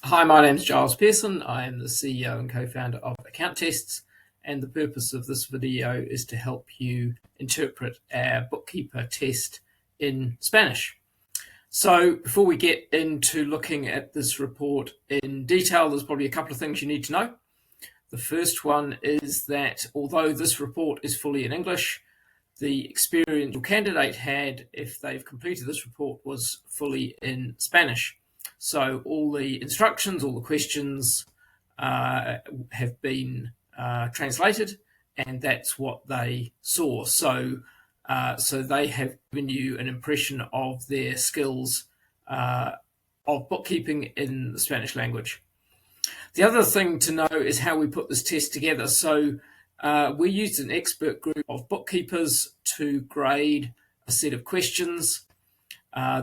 Hi, my name is Giles Pearson. I am the CEO and co-founder of Account Tests, and the purpose of this video is to help you interpret our Bookkeeper test in Spanish. So before we get into looking at this report in detail, there's probably a couple of things you need to know. The first one is that although this report is fully in English, the experience your candidate had if they've completed this report was fully in Spanish. So all the instructions, all the questions have been translated, and that's what they saw. So they have given you an impression of their skills of bookkeeping in the Spanish language. The other thing to know is how we put this test together. So we used an expert group of bookkeepers to grade a set of questions.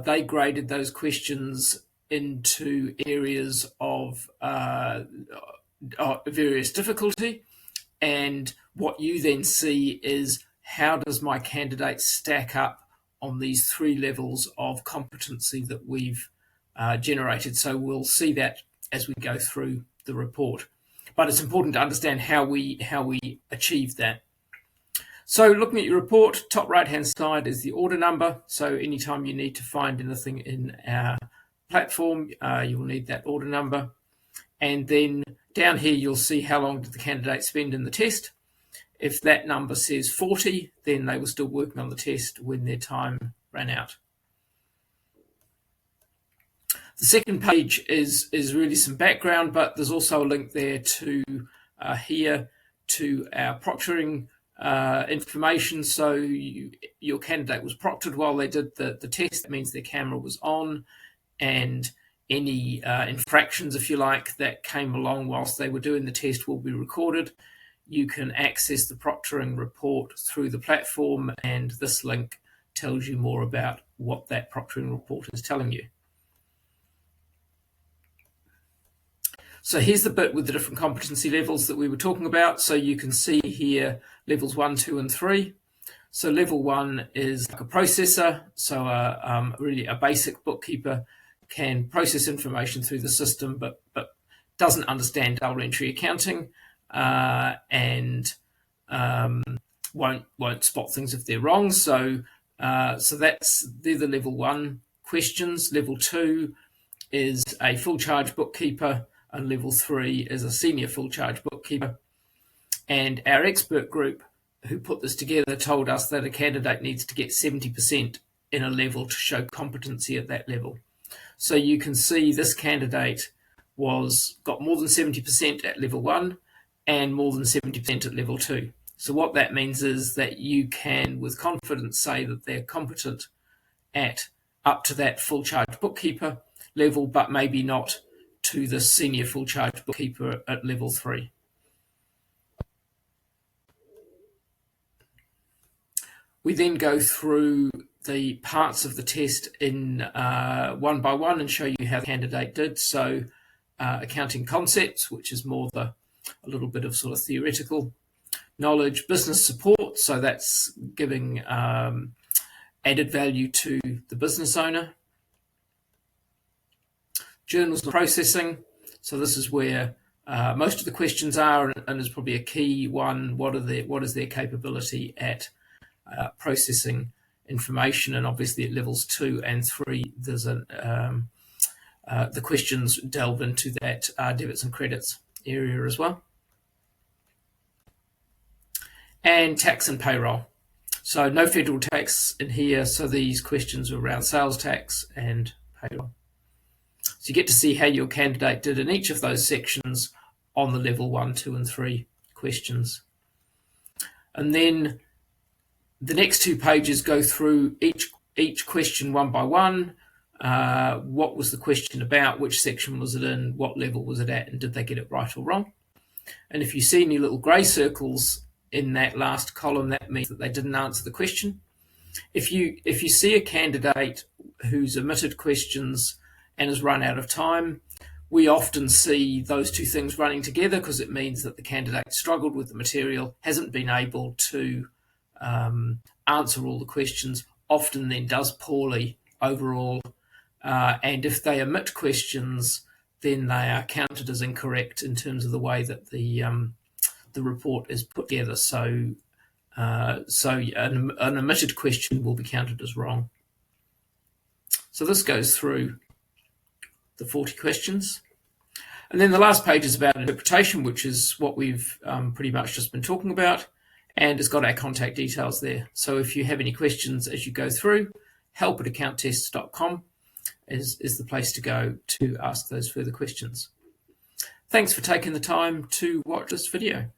They graded those questions into areas of various difficulty, and what you then see is how does my candidate stack up on these three levels of competency that we've generated. So we'll see that as we go through the report, but it's important to understand how we achieve that. So looking at your report, top right hand side is the order number. So anytime you need to find anything in our platform, you will need that order number. And then down here, you'll see how long did the candidate spend in the test. If that number says 40, then they were still working on the test when their time ran out. The second page is really some background, but there's also a link there to here to our proctoring information. So your candidate was proctored while they did the test. That means their camera was on, and any infractions, if you like, that came along whilst they were doing the test will be recorded. You can access the proctoring report through the platform, and this link tells you more about what that proctoring report is telling you. So here's the bit with the different competency levels that we were talking about. So you can see here levels 1, 2, and 3. So level 1 is like a processor. So really a basic bookkeeper can process information through the system, but doesn't understand double entry accounting and won't spot things if they're wrong. So they're the level 1 questions. Level 2 is a full charge bookkeeper, and level 3 is a senior full charge bookkeeper. And our expert group who put this together told us that a candidate needs to get 70% in a level to show competency at that level. So you can see this candidate got more than 70% at level 1 and more than 70% at level 2. So what that means is that you can with confidence say that they're competent at up to that full charge bookkeeper level, but maybe not to the senior full charge bookkeeper at level 3. We then go through the parts of the test in one by one and show you how the candidate did. So accounting concepts, which is more a little bit of sort of theoretical knowledge. Business support, so that's giving added value to the business owner. Journals processing, so this is where most of the questions are, and is probably a key one. What is their capability at processing information? And obviously at levels 2 and 3, there's the questions delve into that debits and credits area as well. And tax and payroll. So no federal tax in here, so these questions are around sales tax and payroll. So you get to see how your candidate did in each of those sections on the level 1, 2, and 3 questions. And then the next 2 pages go through each question one by one. What was the question about? Which section was it in? What level was it at? And did they get it right or wrong? And if you see any little grey circles in that last column, that means that they didn't answer the question. If you see a candidate who's omitted questions and has run out of time, we often see those 2 things running together because it means that the candidate struggled with the material, hasn't been able to answer all the questions, often then does poorly overall. And if they omit questions, then they are counted as incorrect in terms of the way that the report is put together. So an omitted question will be counted as wrong. So this goes through the 40 questions. And then the last page is about interpretation, which is what we've pretty much just been talking about, and it's got our contact details there. So if you have any questions as you go through, help@accounttests.com is the place to go to ask those further questions. Thanks for taking the time to watch this video.